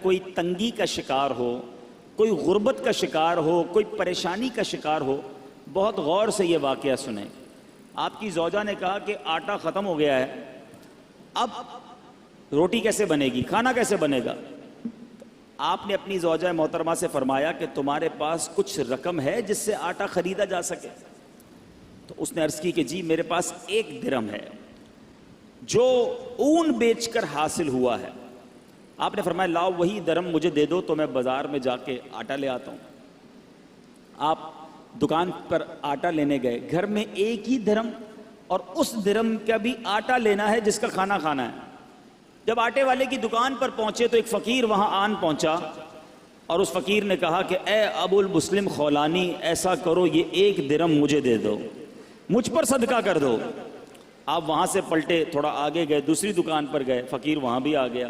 कोई तंगी का शिकार हो, कोई गुर्बत का शिकार हो, कोई परेशानी का शिकार हो, बहुत गौर से ये वाक़या सुने। आपकी ज़ौजा ने कहा कि आटा ख़त्म हो गया है, अब रोटी कैसे बनेगी, खाना कैसे बनेगा। आपने अपनी ज़ौजा मोहतरमा से फरमाया कि तुम्हारे पास कुछ रकम है जिससे आटा ख़रीदा जा सके। तो उसने अर्ज़ की कि जी मेरे पास 1 दिरहम है जो ऊन बेचकर हासिल हुआ है। आपने फरमाया लाओ वही दिरहम मुझे दे दो तो मैं बाज़ार में जाके आटा ले आता हूँ। आप दुकान पर आटा लेने गए, घर में 1 ही दिरहम और उस दिरहम का भी आटा लेना है जिसका खाना खाना है। जब आटे वाले की दुकान पर पहुंचे तो एक फ़कीर वहां आन पहुंचा और उस फ़कीर ने कहा कि ए अबुल मुस्लिम खौलानी, ऐसा करो ये 1 दिरहम मुझे दे दो, मुझ पर सदका कर दो। आप वहां से पलटे, थोड़ा आगे गए, दूसरी दुकान पर गए, फ़कीर वहां भी आ गया,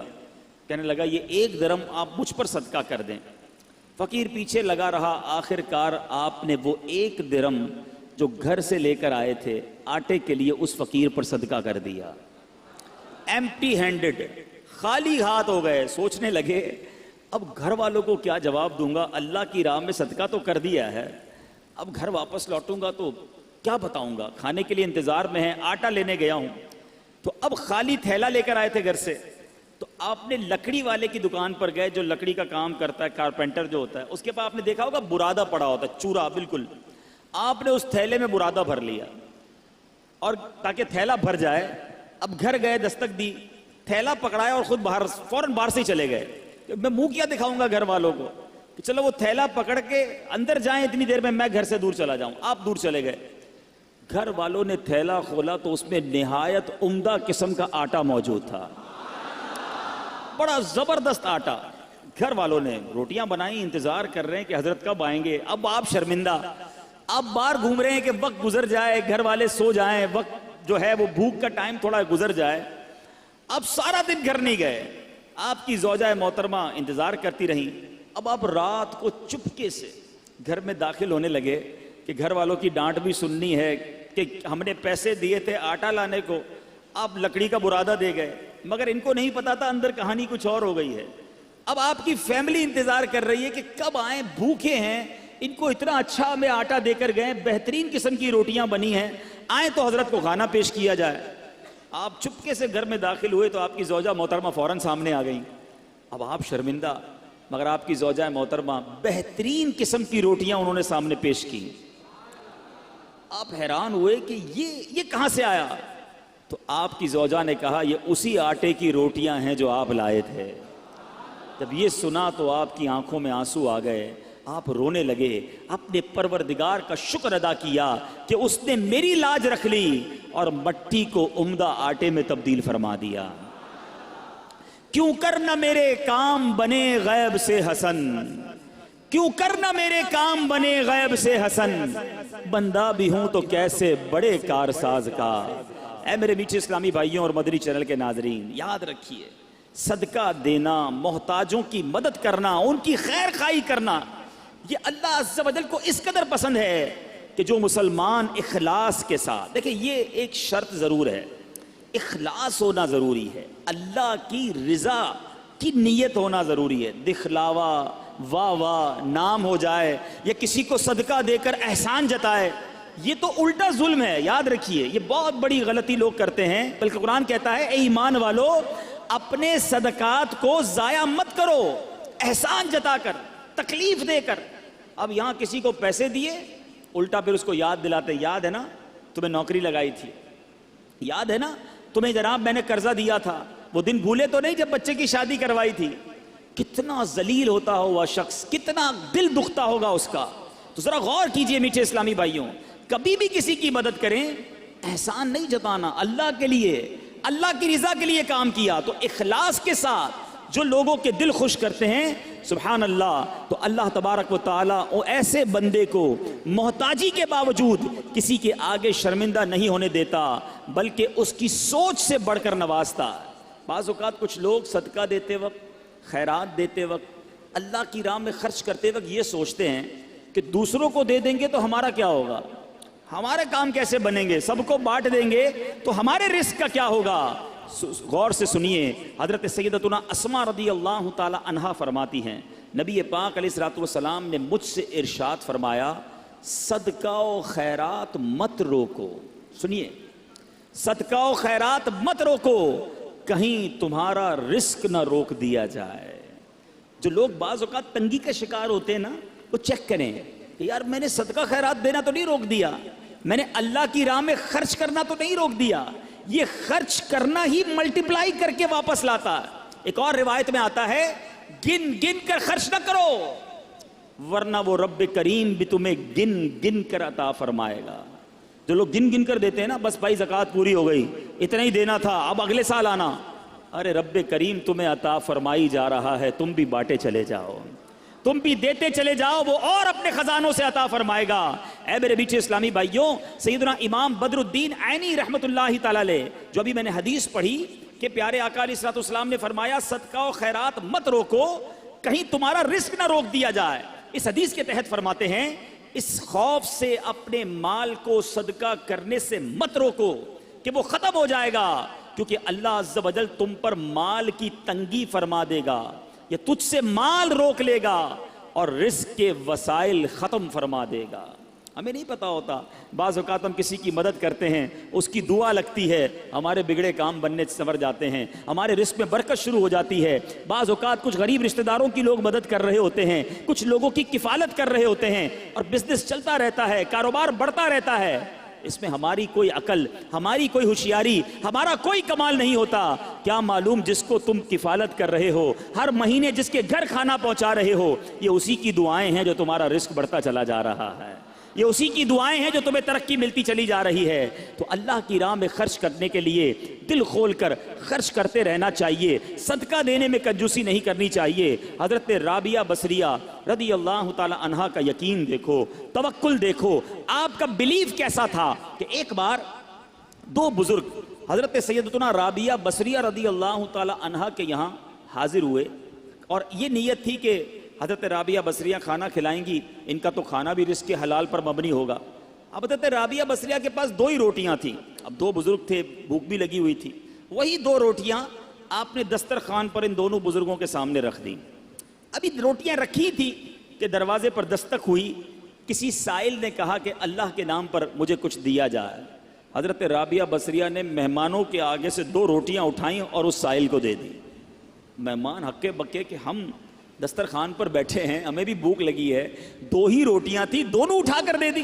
कहने लगा ये 1 दिरहम आप मुझ पर सदका कर दें। फ़कीर पीछे लगा रहा, आखिरकार आपने वो 1 दिरहम जो घर से लेकर आए थे आटे के लिए उस फ़कीर पर सदका कर दिया। एम्प्टी हैंडेड, खाली हाथ हो गए। सोचने लगे अब घर वालों को क्या जवाब दूंगा, अल्लाह की राह में सदका तो कर दिया है, अब घर वापस लौटूंगा तो क्या बताऊंगा, खाने के लिए इंतजार में है, आटा लेने गया हूं। तो अब खाली थैला लेकर आए थे घर से, तो आपने लकड़ी वाले की दुकान पर गए जो लकड़ी का काम करता है, कारपेंटर जो होता है, उसके पास आपने देखा होगा बुरादा पड़ा होता है, चूरा बिल्कुल। आपने उस थैले में बुरादा भर लिया और ताकि थैला भर जाए, अब घर गए, दस्तक दी, थैला पकड़ाया और खुद बाहर, फौरन बाहर से ही चले गए। मैं मुंह क्या दिखाऊंगा घर वालों को कि चलो वो थैला पकड़ के अंदर जाएं, इतनी देर में मैं घर से दूर चला जाऊं। आप दूर चले गए, घर वालों ने थैला खोला तो उसमें निहायत उम्दा किस्म का आटा मौजूद था, बड़ा जबरदस्त आटा। घर वालों ने रोटियां बनाई, इंतजार कर रहे हैं कि हजरत कब आएंगे। अब आप शर्मिंदा, आप बाहर घूम रहे हैं कि वक्त गुजर जाए, घर वाले सो जाएं, वक्त जो है वो भूख का टाइम थोड़ा गुजर जाए। अब सारा दिन घर नहीं गए, आपकी ज़ौजा मोहतरमा इंतजार करती रही। अब आप रात को चुपके से घर में दाखिल होने लगे कि घर वालों की डांट भी सुननी है कि हमने पैसे दिए थे आटा लाने को, आप लकड़ी का बुरादा दे गए, मगर इनको नहीं पता था अंदर कहानी कुछ और हो गई है। अब आपकी फैमिली इंतजार कर रही है कि कब आए, भूखे हैं, इनको इतना अच्छा में आटा देकर गए, बेहतरीन किस्म की रोटियां बनी हैं, आए तो हजरत को खाना पेश किया जाए। आप चुपके से घर में दाखिल हुए तो आपकी ज़ौजा मोहतरमा फौरन सामने आ गई। अब आप शर्मिंदा, मगर आपकी ज़ौजा मोहतरमा बेहतरीन किस्म की रोटियां उन्होंने सामने पेश की। आप हैरान हुए कि ये कहां से आया। तो आपकी ज़ौजा ने कहा ये उसी आटे की रोटियां हैं जो आप लाए थे। जब ये सुना तो आपकी आंखों में आंसू आ गए, आप रोने लगे, अपने परवरदिगार का शुक्र अदा किया कि उसने मेरी लाज रख ली और मट्टी को उम्दा आटे में तब्दील फरमा दिया। क्यों करना मेरे काम बने गैब से हसन, क्यों करना मेरे काम बने गैब से हसन, बंदा भी हूं तो कैसे बड़े कारसाज का। ऐ मेरे मीठे इस्लामी भाइयों और मदनी चैनल के नाजरीन, याद रखिए सदका देना, मोहताजों की मदद करना, उनकी खैर खाई करना, ये अल्लाह अज़्ज़ व जल को इस कदर पसंद है कि जो मुसलमान इखलास के साथ, देखिए ये एक शर्त ज़रूर है, इखलास होना ज़रूरी है, अल्लाह की रिज़ा की नीयत होना ज़रूरी है। दिखलावा, वाह वाह, नाम हो जाए या किसी को सदका देकर एहसान जताए, ये तो उल्टा जुल्म है। याद रखिए ये बहुत बड़ी गलती लोग करते हैं। बल्कि कुरान कहता है ए ईमान वालो, अपने सदकात को ज़ाया मत करो, एहसान जताकर, तकलीफ देकर। अब यहां किसी को पैसे दिए, उल्टा फिर उसको याद दिलाते, याद है ना तुम्हें नौकरी लगाई थी, याद है ना तुम्हें जनाब मैंने कर्जा दिया था, वो दिन भूले तो नहीं जब बच्चे की शादी करवाई थी। कितना जलील होता होगा शख्स, कितना दिल दुखता होगा उसका। तो जरा गौर कीजिए मीठे इस्लामी भाइयों, कभी भी किसी की मदद करें, एहसान नहीं जताना, अल्लाह के लिए, अल्लाह की रिजा के लिए काम किया तो इखलास के साथ जो लोगों के दिल खुश करते हैं, सुभान अल्लाह, तो अल्लाह तबारक व तआला ऐसे बंदे को मोहताजी के बावजूद किसी के आगे शर्मिंदा नहीं होने देता, बल्कि उसकी सोच से बढ़कर नवाजता। बाज़ औक़ात कुछ लोग सदका देते वक्त, खैरात देते वक्त, अल्लाह की राह में खर्च करते वक्त ये सोचते हैं कि दूसरों को दे देंगे तो हमारा क्या होगा, हमारे काम कैसे बनेंगे, सबको बांट देंगे तो हमारे रिस्क का क्या होगा। गौर से सुनिए। हज़रत सैयदतुना अस्मा रदी अल्लाह ताला अन्हा फरमाती हैं, नबी पाक अलैहिस्सलातु वस्सलाम ने मुझसे इरशाद फरमाया, सदका व खैरात मत रोको। सुनिए, सदका व खैरात मत रोको, कहीं तुम्हारा रिस्क ना रोक दिया जाए। जो लोग बाज़ औक़ात तंगी का शिकार होते हैं ना, वो चेक करें कि यार मैंने सदका खैरात देना तो नहीं रोक दिया, मैंने अल्लाह की राह में खर्च करना तो नहीं रोक दिया। ये खर्च करना ही मल्टीप्लाई करके वापस लाता है। एक और रिवायत में आता है, गिन गिन कर खर्च ना करो, वरना वो रब्बे करीम भी तुम्हें गिन गिन कर अता फरमाएगा। जो लोग गिन गिन कर देते हैं ना, बस भाई ज़कात पूरी हो गई, इतना ही देना था, अब अगले साल आना। अरे रब्बे करीम तुम्हें अता फरमाई जा रहा है, तुम भी बांटे चले जाओ, तुम भी देते चले जाओ, वो और अपने खजानों से अता फरमाएगा। ऐ मेरे बीच इस्लामी भाइयों, सैयदना इमाम बदरुद्दीन ऐनी रहमतुल्लाहि तआला अलैह, जो अभी मैंने हदीस पढ़ी कि प्यारे आका अलैहिस्सलातु वस्सलाम ने फरमाया, सदका व खैरात मत रोको, कहीं तुम्हारा रिस्क ना रोक दिया जाए। इस हदीस के तहत फरमाते हैं, इस खौफ से अपने माल को सदका करने से मत रोको कि वो खत्म हो जाएगा, क्योंकि अल्लाह अज़्ज़ वजल तुम पर माल की तंगी फरमा देगा, ये तुझसे माल रोक लेगा और रिस्क के वसाइल ख़त्म फरमा देगा। हमें नहीं पता होता, बाज़ औक़ात हम किसी की मदद करते हैं, उसकी दुआ लगती है, हमारे बिगड़े काम बनने संवर जाते हैं, हमारे रिस्क में बरकत शुरू हो जाती है। बाज़ औक़ात कुछ गरीब रिश्तेदारों की लोग मदद कर रहे होते हैं, कुछ लोगों की किफ़ालत कर रहे होते हैं और बिजनेस चलता रहता है, कारोबार बढ़ता रहता है। इसमें हमारी कोई अकल, हमारी कोई होशियारी, हमारा कोई कमाल नहीं होता। क्या मालूम जिसको तुम किफ़ालत कर रहे हो, हर महीने जिसके घर खाना पहुंचा रहे हो, ये उसी की दुआएं हैं जो तुम्हारा रिस्क बढ़ता चला जा रहा है, ये उसी की दुआएं हैं जो तुम्हें तरक्की मिलती चली जा रही है। तो अल्लाह की राह में खर्च करने के लिए दिल खोल कर खर्च करते रहना चाहिए, सदका देने में कंजूसी नहीं करनी चाहिए। हज़रत राबिया बसरिया रदी अल्लाह ताला अन्हा का यकीन देखो, तवक्कुल देखो, आपका बिलीव कैसा था कि एक बार दो बुजुर्ग हज़रत सैयदतुना राबिया बसरिया रदी अल्लाह ताला अन्हा के यहाँ हाजिर हुए और ये नीयत थी कि हज़रत राबिया बसरिया खाना खिलाएंगी, इनका तो खाना भी रिस्क के हलाल पर मबनी होगा। अब हज़रत राबिया बसरिया के पास दो ही रोटियां थीं, अब दो बुजुर्ग थे, भूख भी लगी हुई थी। वही दो रोटियां आपने दस्तरखान पर इन दोनों बुजुर्गों के सामने रख दी। अभी रोटियां रखी थी कि दरवाजे पर दस्तक हुई, किसी साइल ने कहा कि अल्लाह के नाम पर मुझे कुछ दिया जाए। हज़रत राबिया बसरिया ने मेहमानों के आगे से दो रोटियां उठाई और उस साइल को दे दी। मेहमान हक्के बक्के कि हम दस्तरखान पर बैठे हैं, हमें भी भूख लगी है, दो ही रोटियां थी, दोनों उठा कर दे दी।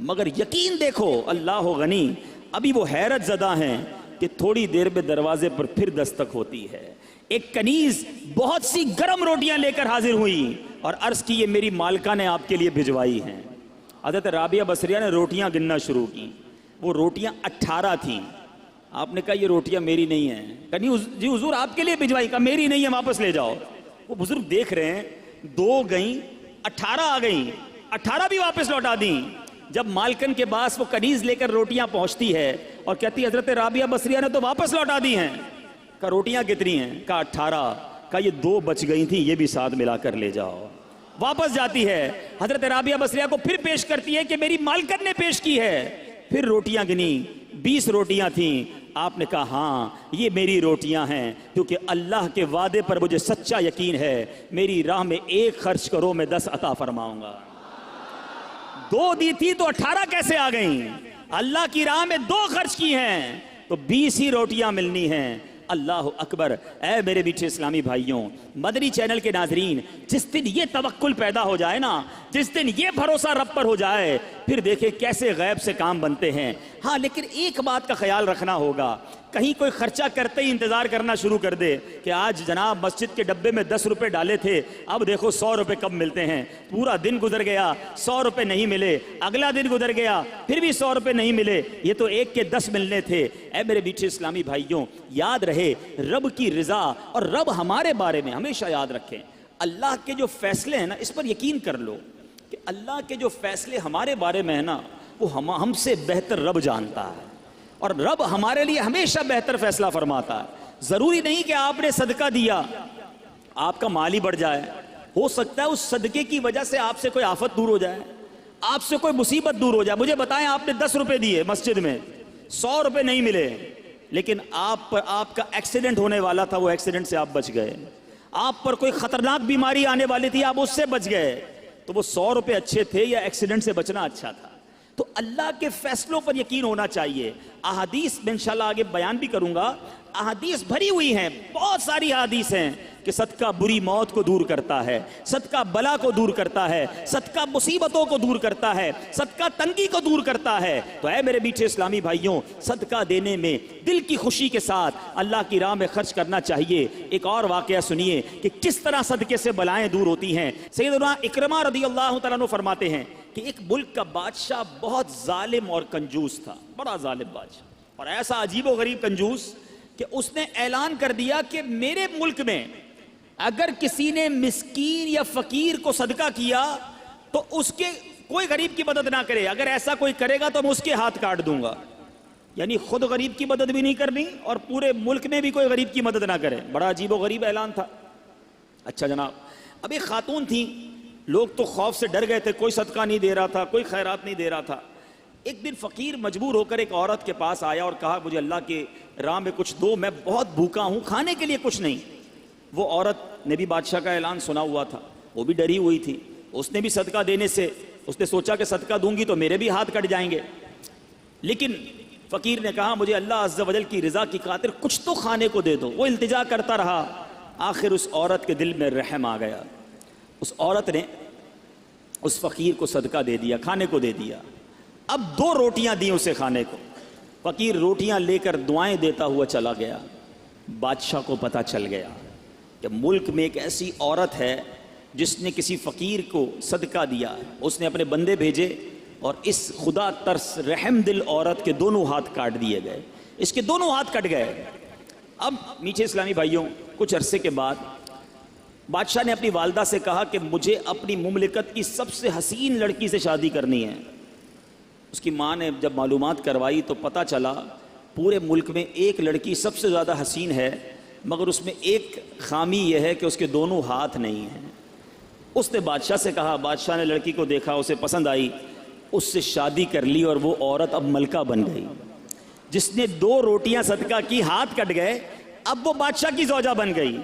मगर यकीन देखो, अल्लाह गनी, अभी वो हैरत ज़दा हैं कि थोड़ी देर में दरवाजे पर फिर दस्तक होती है। एक कनीज बहुत सी गर्म रोटियां लेकर हाजिर हुई और अर्ज की, ये मेरी मालका ने आपके लिए भिजवाई हैं। हज़रत राबिया बसरिया ने रोटियां गिनना शुरू की, वो रोटियां 18 थीं। आपने कहा ये रोटियां मेरी नहीं है। कनी जी हुजूर आपके लिए भिजवाई, कहा मेरी नहीं है, वापस ले जाओ। वो बुजुर्ग देख रहे हैं, दो गई 18 आ गई, 18 भी वापस लौटा दी। जब मालकन के पास वो कनीज लेकर रोटियां पहुंचती है और कहती है, हज़रत राबिया बसरिया ने तो वापस लौटा दी हैं। कहा रोटियां कितनी हैं? कहा 18। कहा ये दो बच गई थी, ये भी साथ मिलाकर ले जाओ। वापस जाती है, हज़रत राबिया बसरिया को फिर पेश करती है कि मेरी मालकन ने पेश की है। फिर रोटियां गिनी, 20 रोटियां थीं। आपने कहा हाँ ये मेरी रोटियां हैं, क्योंकि अल्लाह के वादे पर मुझे सच्चा यकीन है, मेरी राह में एक खर्च करो मैं 10 अता फरमाऊंगा। दो दी थी तो 18 कैसे आ गई? अल्लाह की राह में दो खर्च की हैं तो 20 ही रोटियां मिलनी हैं। अल्लाह अकबर। ऐ मेरे मीठे इस्लामी भाइयों, मदनी चैनल के नाजरीन, जिस दिन ये तवक्कुल पैदा हो जाए ना, जिस दिन ये भरोसा रब पर हो जाए, फिर देखें कैसे गैब से काम बनते हैं। हाँ, लेकिन एक बात का ख्याल रखना होगा, कहीं कोई खर्चा करते ही इंतजार करना शुरू कर दे कि आज जनाब मस्जिद के डब्बे में 10 रुपए डाले थे, अब देखो 100 रुपए कब मिलते हैं। पूरा दिन गुजर गया, 100 रुपए नहीं मिले, अगला दिन गुजर गया, फिर भी 100 रुपए नहीं मिले, ये तो एक के 10 मिलने थे। ऐ मेरे मीठे इस्लामी भाइयों, याद रहे रब की रिजा, और रब हमारे बारे में हमेशा याद रखें, अल्लाह के जो फैसले हैं ना, इस पर यकीन कर लो कि अल्लाह के जो फैसले हमारे बारे में है ना, वो हमसे बेहतर रब जानता है, और रब हमारे लिए हमेशा बेहतर फैसला फरमाता है। जरूरी नहीं कि आपने सदका दिया आपका माल ही बढ़ जाए, हो सकता है उस सदके की वजह से आपसे कोई आफत दूर हो जाए, आपसे कोई मुसीबत दूर हो जाए। मुझे बताएं, आपने 10 रुपए दिए मस्जिद में, 100 रुपए नहीं मिले, लेकिन आप पर आपका एक्सीडेंट होने वाला था, वो एक्सीडेंट से आप बच गए। आप पर कोई खतरनाक बीमारी आने वाली थी, आप उससे बच गए। तो वो 100 रुपए अच्छे थे या एक्सीडेंट से बचना अच्छा था? तो अल्लाह के फैसलों पर यकीन होना चाहिए। अहादीस में इंशाल्लाह आगे बयान भी करूंगा, अहादीस भरी हुई हैं, बहुत सारी अहादीस हैं कि सदका बुरी मौत को दूर करता है, सदका बला को दूर करता है, सदका मुसीबतों को दूर करता है, सदका तंगी को दूर करता है। तो ऐ मेरे मीठे इस्लामी भाइयों, सदका देने में दिल की खुशी के साथ अल्लाह की राह में खर्च करना चाहिए। एक और वाकया सुनिए कि किस तरह सदके से बलाएं दूर होती हैं। सैयदना इकरमा रज़ियल्लाहु तआला अन्हु फरमाते हैं कि एक मुल्क का बादशाह बहुत जालिम और कंजूस था, बड़ा जालिम बादशाह, और ऐसा अजीबो गरीब कंजूस कि उसने ऐलान कर दिया कि मेरे मुल्क में अगर किसी ने मिस्कीन या फकीर को सदका किया तो उसके कोई गरीब की मदद ना करे, अगर ऐसा कोई करेगा तो मैं उसके हाथ काट दूंगा। यानी खुद गरीब की मदद भी नहीं करनी और पूरे मुल्क में भी कोई गरीब की मदद ना करे। बड़ा अजीबो गरीब ऐलान था। अच्छा जनाब, अब एक खातून थी, लोग तो खौफ से डर गए थे, कोई सदका नहीं दे रहा था, कोई खैरात नहीं दे रहा था। एक दिन फकीर मजबूर होकर एक औरत के पास आया और कहा मुझे अल्लाह के राह में कुछ दो, मैं बहुत भूखा हूं, खाने के लिए कुछ नहीं। वो औरत ने भी बादशाह का ऐलान सुना हुआ था, वो भी डरी हुई थी, उसने भी सदका देने से उसने सोचा कि सदका दूंगी तो मेरे भी हाथ कट जाएंगे। लेकिन फकीर ने कहा मुझे अल्लाह अज़्ज़ वजल की रज़ा की खातिर कुछ तो खाने को दे दो। वो इल्तिजा करता रहा, आखिर उस औरत के दिल में रहम आ गया। उस औरत ने उस फकीर को सदका दे दिया, खाने को दे दिया। अब 2 रोटियां दी उसे खाने को। फकीर रोटियां लेकर दुआएं देता हुआ चला गया। बादशाह को पता चल गया कि मुल्क में एक ऐसी औरत है जिसने किसी फकीर को सदका दिया। उसने अपने बंदे भेजे और इस खुदा तरस रहम दिल औरत के दोनों हाथ काट दिए गए, इसके दोनों हाथ कट गए। अब मीठे इस्लामी भाइयों, कुछ अरसे के बाद बादशाह ने अपनी वालदा से कहा कि मुझे अपनी मुमलिकत की सबसे हसीन लड़की से शादी करनी है। उसकी माँ ने जब मालूमात करवाई तो पता चला पूरे मुल्क में एक लड़की सबसे ज़्यादा हसीन है, मगर उसमें एक खामी यह है कि उसके दोनों हाथ नहीं हैं। उसने बादशाह से कहा, बादशाह ने लड़की को देखा, उसे पसंद आई, उससे शादी कर ली और वो औरत अब मलका बन गई। जिसने 2 रोटियां सदका की, हाथ कट गए, अब वो बादशाह की ज़ौजा बन गई।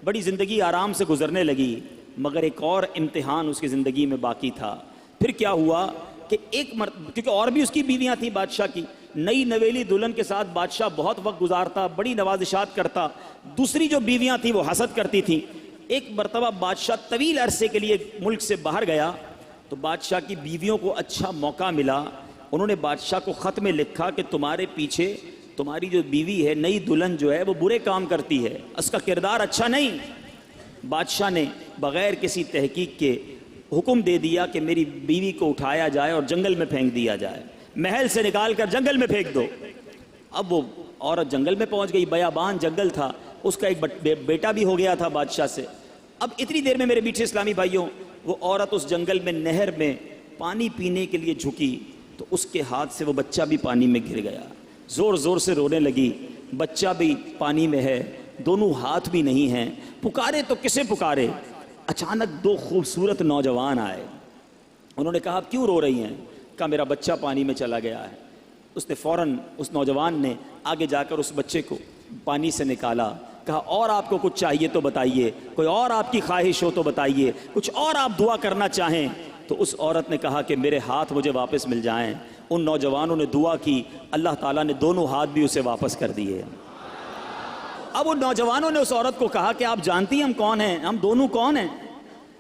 बड़ी ज़िंदगी आराम से गुजरने लगी, मगर एक और इम्तिहान उसकी ज़िंदगी में बाकी था। फिर क्या हुआ कि क्योंकि और भी उसकी बीवियां थी बादशाह की, नई नवेली दुल्हन के साथ बादशाह बहुत वक्त गुजारता, बड़ी नवाजिशात करता। दूसरी जो बीवियां थी वो हसद करती थी। एक मरतबा बादशाह तवील अरसे के लिए मुल्क से बाहर गया तो बादशाह की बीवियों को अच्छा मौका मिला। उन्होंने बादशाह को ख़त में लिखा कि तुम्हारे पीछे तुम्हारी जो बीवी है, नई दुल्हन जो है, वो बुरे काम करती है, उसका किरदार अच्छा नहीं। बादशाह ने बग़ैर किसी तहकीक के हुक्म दे दिया कि मेरी बीवी को उठाया जाए और जंगल में फेंक दिया जाए, महल से निकाल कर जंगल में फेंक दो। अब वो औरत जंगल में पहुंच गई, बयाबान जंगल था, उसका एक बेटा भी हो गया था बादशाह से। अब इतनी देर में मेरे मीठे इस्लामी भाइयों, वो औरत उस जंगल में नहर में पानी पीने के लिए झुकी तो उसके हाथ से वो बच्चा भी पानी में गिर गया। ज़ोर ज़ोर से रोने लगी, बच्चा भी पानी में है, दोनों हाथ भी नहीं हैं। पुकारे तो किसे पुकारे। अचानक 2 खूबसूरत नौजवान आए। उन्होंने कहा आप क्यों रो रही हैं? कहा मेरा बच्चा पानी में चला गया है। उसने फ़ौरन, उस नौजवान ने आगे जाकर उस बच्चे को पानी से निकाला। कहा और आपको कुछ चाहिए तो बताइए, कोई और आपकी ख्वाहिश हो तो बताइए, कुछ और आप दुआ करना चाहें। तो उस औरत ने कहा कि मेरे हाथ मुझे वापस मिल जाएं। उन नौजवानों ने दुआ की, अल्लाह ताला ने दोनों हाथ भी उसे वापस कर दिए। अब उन नौजवानों ने उस औरत को कहा कि आप जानती हैं हम कौन हैं, हम दोनों कौन हैं?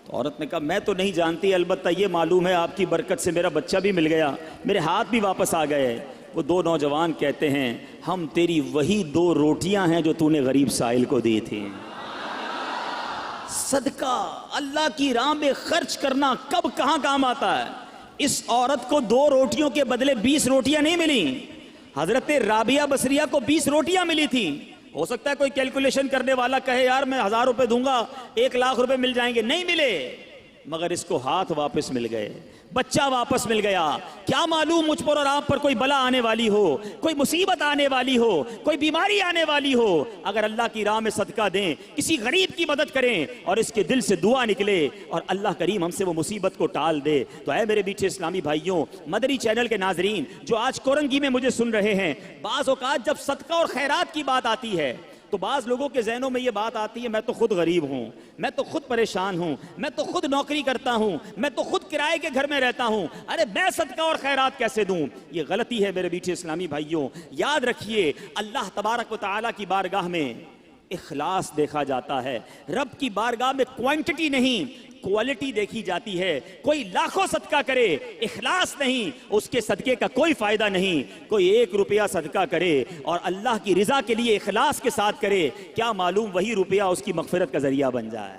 तो औरत ने कहा मैं तो नहीं जानती, अलबत्ता ये मालूम है आपकी बरकत से मेरा बच्चा भी मिल गया, मेरे हाथ भी वापस आ गए। वो 2 नौजवान कहते हैं हम तेरी वही 2 रोटियां हैं जो तूने गरीब साहिल को दी थी। सदका अल्लाह की राह में खर्च करना कब कहां काम आता है। इस औरत को 2 रोटियों के बदले 20 रोटियां नहीं मिली। हजरत राबिया बसरिया को 20 रोटियां मिली थी। हो सकता है कोई कैलकुलेशन करने वाला कहे यार मैं 1000 रुपए दूंगा 1 लाख रुपए मिल जाएंगे, नहीं मिले, मगर इसको हाथ वापस मिल गए। बच्चा वापस मिल गया। क्या मालूम मुझ पर और आप पर कोई बला आने वाली हो, कोई मुसीबत आने वाली हो, कोई बीमारी आने वाली हो। अगर अल्लाह की राह में सदका दें, किसी गरीब की मदद करें और इसके दिल से दुआ निकले और अल्लाह करीम हमसे वो मुसीबत को टाल दे, तो ऐ मेरे बीच इस्लामी भाइयों, मदरी चैनल के नाजरीन जो आज कोरंगी में मुझे सुन रहे हैं, बाज़ औक़ात जब सदका और खैरात की बात आती है तो बाज़ लोगों के जहनों में ये बात आती है, मैं तो खुद गरीब हूँ, मैं तो खुद परेशान हूँ, मैं तो खुद नौकरी करता हूँ, मैं तो खुद किराए के घर में रहता हूँ, अरे मैं सदका और खैरात कैसे दूँ। ये गलती है मेरे बीच इस्लामी भाइयों। याद रखिए, अल्लाह तबारक व तआला की बारगाह में इखलास देखा जाता है। रब की बारगाह में क्वांटिटी नहीं, क्वालिटी देखी जाती है। कोई लाखों सदका करे, इखलास नहीं, उसके सदके का कोई फायदा नहीं। कोई 1 रुपया सदका करे और अल्लाह की रिजा के लिए इखलास के साथ करे, क्या मालूम वही रुपया उसकी मगफिरत का जरिया बन जाए।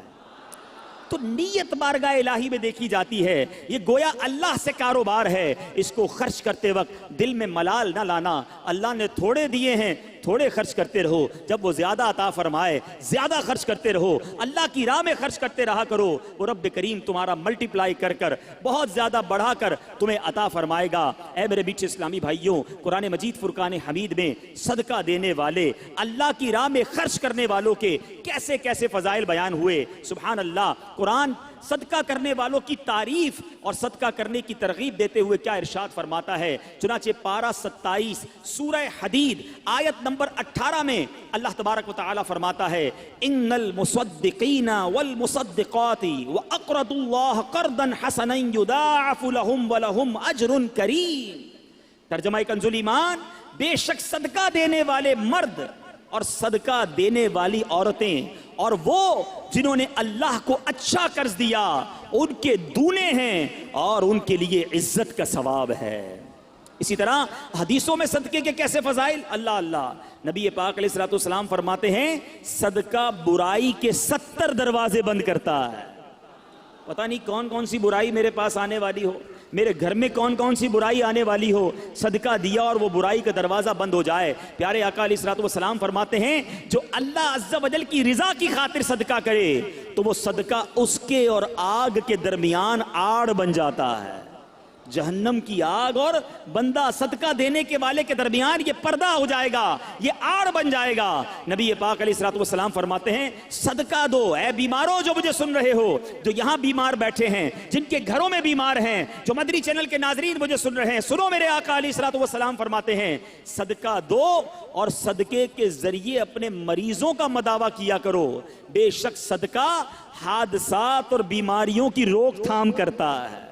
तो नीयत बारगाह इलाही में देखी जाती है। ये गोया अल्लाह से कारोबार है। इसको खर्च करते वक्त दिल में मलाल ना लाना। अल्लाह ने थोड़े दिए हैं, थोड़े खर्च करते रहो, जब वो ज्यादा अता फरमाए ज्यादा खर्च करते रहो। अल्लाह की राह में खर्च करते रहा करो, वो रब करीम तुम्हारा मल्टीप्लाई कर कर बहुत ज्यादा बढ़ाकर तुम्हें अता फरमाएगा। ऐ मेरे बीच इस्लामी भाइयों, कुरान मजीद फुरकान हमीद में सदका देने वाले, अल्लाह की राह में खर्च करने वालों के कैसे कैसे फजाइल बयान हुए। सुभान अल्लाह। कुरान सदका करने वालों की तारीफ और सदका करने की तरगीब देते हुए क्या इरशाद फरमाता है। चुनाचे पारा 27 सूरह हदीद आयत नंबर 18 में अल्लाह तबारक व तआला फरमाता है, इन्नल मुसद्दिकीना वल मुसद्दिकाती व अक़रदुल्लाह क़र्दन हसनन युदाअफ़ु लहुम व लहुम अजरुन करीम। तर्जुमा कंजुल ईमान, बेशक सदका देने वाले मर्द और सदका देने वाली औरतें और वो जिन्होंने अल्लाह को अच्छा कर्ज दिया, उनके दूने हैं और उनके लिए इज्जत का सवाब है। इसी तरह हदीसों में सदके के कैसे फजाइल, अल्लाह अल्लाह। नबी पाक अलैहिस्सलाम फरमाते हैं, सदका बुराई के 70 दरवाजे बंद करता है। पता नहीं कौन कौन सी बुराई मेरे पास आने वाली हो, मेरे घर में कौन कौन सी बुराई आने वाली हो, सदका दिया और वो बुराई का दरवाजा बंद हो जाए। प्यारे आका अलैहिस्सलाम फरमाते हैं, जो अल्लाह अज़्ज़ा वजल की रिजा की खातिर सदका करे तो वो सदका उसके और आग के दरमियान आड़ बन जाता है। जहन्नम की आग और बंदा सदका देने के वाले के दरमियान ये पर्दा हो जाएगा, ये आड़ बन जाएगा। नबी पाक अलैहिस्सलाम फरमाते हैं, सदका दो ऐ बीमारों जो मुझे सुन रहे हो, जो यहाँ बीमार बैठे हैं, जिनके घरों में बीमार हैं, जो मदरी चैनल के नाजरीन मुझे सुन रहे हैं, सुनो मेरे आका अलैहिस्सलाम फरमाते हैं, सदका दो और सदके के जरिए अपने मरीजों का मदावा किया करो। बेशक सदका हादसात और बीमारियों की रोकथाम करता है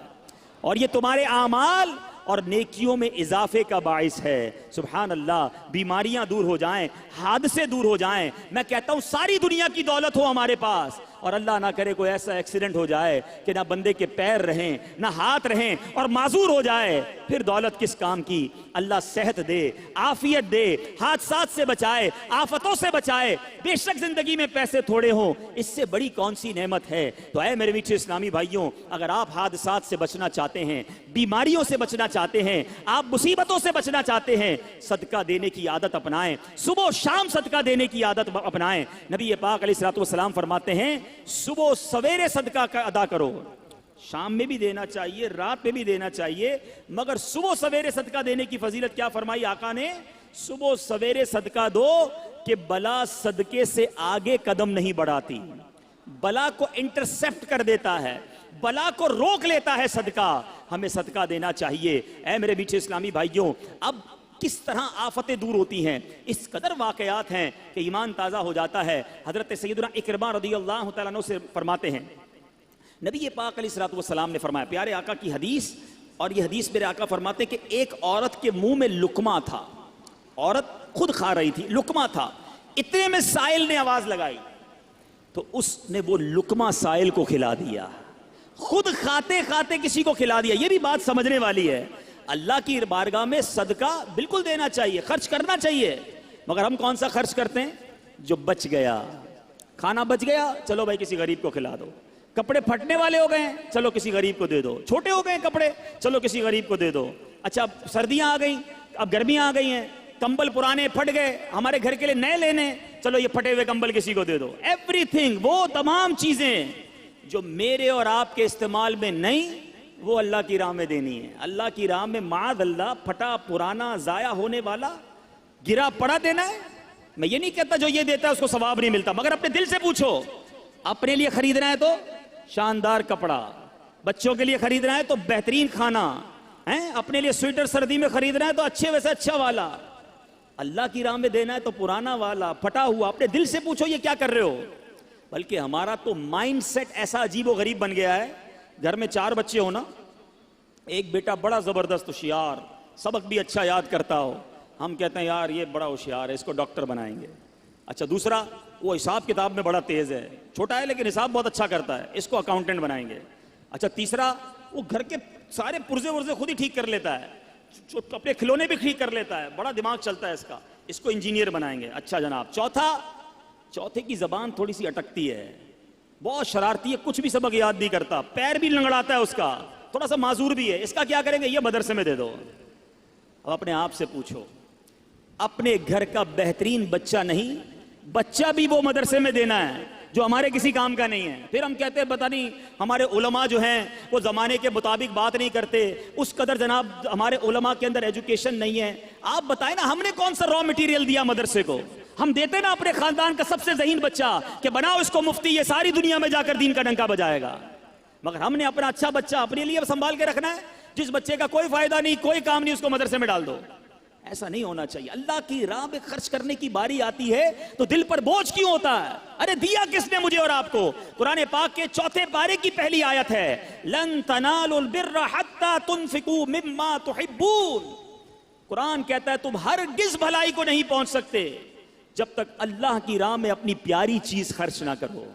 और ये तुम्हारे आमाल और नेकियों में इजाफे का बाइस है। सुभान अल्लाह। बीमारियां दूर हो जाएं, हादसे दूर हो जाएं। मैं कहता हूं सारी दुनिया की दौलत हो हमारे पास और अल्लाह ना करे कोई ऐसा एक्सीडेंट हो जाए कि ना बंदे के पैर रहें ना हाथ रहें और माजूर हो जाए, फिर दौलत किस काम की। अल्लाह सेहत दे, आफियत दे, हादसात से बचाए, आफतों से बचाए। बेशक जिंदगी में पैसे थोड़े हों, इससे बड़ी कौन सी नेमत है। तो ऐ मेरे मीठे इस्लामी भाइयों, अगर आप हादसात से बचना चाहते हैं, बीमारियों से बचना चाहते हैं, आप मुसीबतों से बचना चाहते हैं, सदका देने की आदत अपनाएं। सुबह शाम सदका देने की आदत अपनाएं। नबी पाक अलैहिस्सलाम फरमाते हैं, सुबह सवेरे सदका का अदा करो। शाम में भी देना चाहिए, रात में भी देना चाहिए, मगर सुबह सवेरे सदका देने की फजीलत क्या फरमाई आका ने। सुबह सवेरे सदका दो कि बला सदके से आगे कदम नहीं बढ़ाती, बला को इंटरसेप्ट कर देता है, बला को रोक लेता है सदका। हमें सदका देना चाहिए। ऐ मेरे बीच इस्लामी भाइयों, अब किस तरह आफतें दूर होती हैं, इस कदर वाकयात हैं कि ईमान ताज़ा हो जाता है। हज़रत सैयदना इकरमा रज़ियल्लाहु तआला अन्हु से फरमाते हैं, नबी पाक अलैहिस्सलाम ने फरमाया, प्यारे आका की हदीस, और ये हदीस मेरे आका फरमाते हैं कि एक औरत के मुंह में लुकमा था, औरत खुद खा रही थी, लुकमा था। इतने में साइल ने आवाज लगाई तो उसने वो लुकमा साइल को खिला दिया, खुद खाते खाते किसी को खिला दिया। ये भी बात समझने वाली है। अल्लाह की बारगाह में सदका बिल्कुल देना चाहिए, खर्च करना चाहिए, मगर हम कौन सा खर्च करते हैं, जो बच गया, खाना बच गया, चलो भाई किसी गरीब को खिला दो, कपड़े फटने वाले हो गए, चलो किसी गरीब को दे दो, छोटे हो गए कपड़े, चलो किसी गरीब को दे दो। अच्छा सर्दियां आ गई, अब गर्मियां आ गई हैं, कंबल पुराने फट गए, हमारे घर के लिए नए लेने, चलो ये फटे हुए कंबल किसी को दे दो। एवरीथिंग, वो तमाम चीजें जो मेरे और आपके इस्तेमाल में नहीं, वो अल्लाह की राह में देनी है। अल्लाह की राह में माद अल्लाह फटा पुराना जाया होने वाला गिरा पड़ा देना है। मैं ये नहीं कहता जो ये देता है उसको सवाब नहीं मिलता, मगर अपने दिल से पूछो। अपने लिए खरीदना है तो शानदार कपड़ा, बच्चों के लिए खरीदना है तो बेहतरीन खाना है, अपने लिए स्वेटर सर्दी में खरीदना है तो अच्छे वैसे अच्छा वाला, अल्लाह की राह में देना है तो पुराना वाला फटा हुआ। अपने दिल से पूछो ये क्या कर रहे हो। बल्कि हमारा तो माइंड सेट ऐसा अजीब व गरीब बन गया है। घर में 4 बच्चे हो ना, एक बेटा बड़ा जबरदस्त होशियार, सबक भी अच्छा याद करता हो, हम कहते हैं यार ये बड़ा होशियार है, इसको डॉक्टर बनाएंगे। अच्छा, दूसरा वो हिसाब किताब में बड़ा तेज है, छोटा है लेकिन हिसाब बहुत अच्छा करता है, इसको अकाउंटेंट बनाएंगे। अच्छा, तीसरा वो घर के सारे पुर्जे वुर्जे खुद ही ठीक कर लेता है, अपने खिलौने भी ठीक कर लेता है, बड़ा दिमाग चलता है इसका, इसको इंजीनियर बनाएंगे। अच्छा जनाब, चौथे की जबान थोड़ी सी अटकती है, बहुत शरारती है, कुछ भी सबक याद नहीं करता, पैर भी लंगड़ाता है उसका, थोड़ा सा माजूर भी है, इसका क्या करेंगे, ये मदरसे में दे दो। अब अपने आप से पूछो, अपने घर का बेहतरीन बच्चा नहीं, बच्चा भी वो मदरसे में देना है जो हमारे किसी काम का नहीं है। फिर हम कहते हैं पता नहीं हमारे उलमा जो हैं वो जमाने के मुताबिक बात नहीं करते, उस कदर जनाब हमारे उलमा के अंदर एजुकेशन नहीं है। आप बताएं ना, हमने कौन सा रॉ मटेरियल दिया मदरसे को? हम देते ना अपने खानदान का सबसे ज़हीन बच्चा कि बनाओ इसको मुफ्ती, ये सारी दुनिया में जाकर दीन का डंका बजाएगा। मगर हमने अपना अच्छा बच्चा अपने लिए संभाल के रखना है, जिस बच्चे का कोई फायदा नहीं, कोई काम नहीं, उसको मदरसे में डाल दो। ऐसा नहीं होना चाहिए। अल्लाह की राह में खर्च करने की बारी आती है तो दिल पर बोझ क्यों होता है? अरे दिया किसने मुझे और आपको? कुरान पाक के 4 पारे की पहली आयत है, लन तनालुल बिर्रा हत्ता तुनफिकू मिम्मा तुहिब्बून। कुरान कहता है तुम हरगिज़ भलाई को नहीं पहुंच सकते जब तक अल्लाह की राह में अपनी प्यारी चीज खर्च ना करो।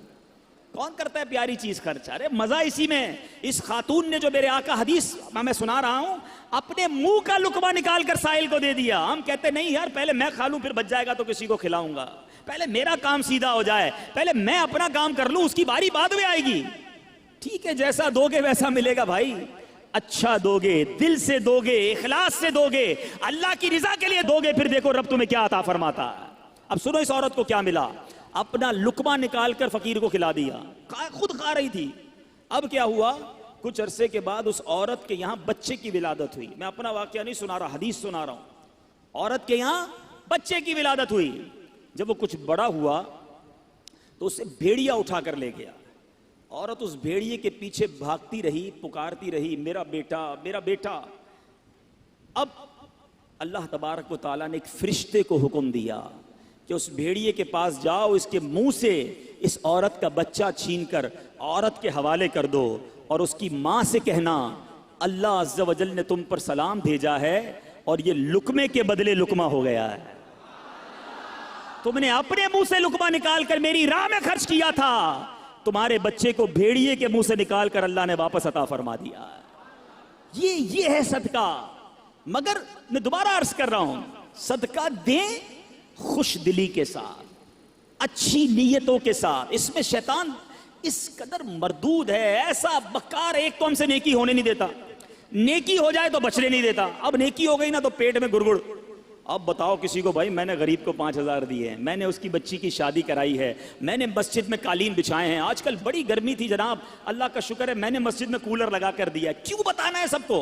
कौन करता है प्यारी चीज खर्च? अरे मजा इसी में। इस खातून ने जो मेरे आका हदीस मैं सुना रहा हूं, अपने मुंह का लुकमा निकाल कर साहिल को दे दिया। हम कहते नहीं यार, पहले मैं खा लूं, फिर बच जाएगा तो किसी को खिलाऊंगा, पहले मेरा काम सीधा हो जाए, पहले मैं अपना काम कर लूं, उसकी बारी बाद में आएगी। ठीक है, जैसा दोगे वैसा मिलेगा भाई। अच्छा दोगे, दिल से दोगे, इखलास से दोगे, अल्लाह की रिजा के लिए दोगे, फिर देखो रब तुम्हें क्या अता फरमाता है। अब सुनो इस औरत को क्या मिला, अपना लुकमा निकाल कर फकीर को खिला दिया, खुद खा रही थी। अब क्या हुआ, कुछ अरसे के बाद उस औरत के यहां बच्चे की विलादत हुई। मैं अपना वाकया नहीं सुना रहा, हदीस सुना रहा हूं। औरत के यहां बच्चे की विलादत हुई। जब वो कुछ बड़ा हुआ तो उसे भेड़िया उठा कर ले गया। औरत उस भेड़िए के पीछे भागती रही, पुकारती रही, मेरा बेटा, मेरा बेटा। अब अल्लाह तबारक व तआला ने एक फरिश्ते को हुक्म दिया कि उस भेड़िए के पास जाओ, इसके मुंह से इस औरत का बच्चा छीनकर औरत के हवाले कर दो और उसकी मां से कहना अल्लाह अज़्ज़ा वजल ने तुम पर सलाम भेजा है और ये लुकमे के बदले लुकमा हो गया है। तुमने अपने मुंह से लुकमा निकाल कर मेरी राह में खर्च किया था, तुम्हारे बच्चे को भेड़िए के मुंह से निकाल कर अल्लाह ने वापस अता फरमा दिया। ये है सदका। मगर मैं दोबारा अर्ज कर रहा हूं, सदका दें खुश दिली के साथ, अच्छी नीयतों के साथ। इसमें शैतान इस कदर मरदूद है, ऐसा बकार, एक तो हमसे नेकी होने नहीं देता, नेकी हो जाए तो बचने नहीं देता। अब नेकी हो गई ना तो पेट में गुड़गुड़। अब बताओ किसी को, भाई मैंने गरीब को 5,000 दिए हैं, मैंने उसकी बच्ची की शादी कराई है, मैंने मस्जिद में कालीन बिछाए हैं, आजकल बड़ी गर्मी थी जनाब, अल्लाह का शुक्र है मैंने मस्जिद में कूलर लगा कर दिया। क्यों बताना है सबको?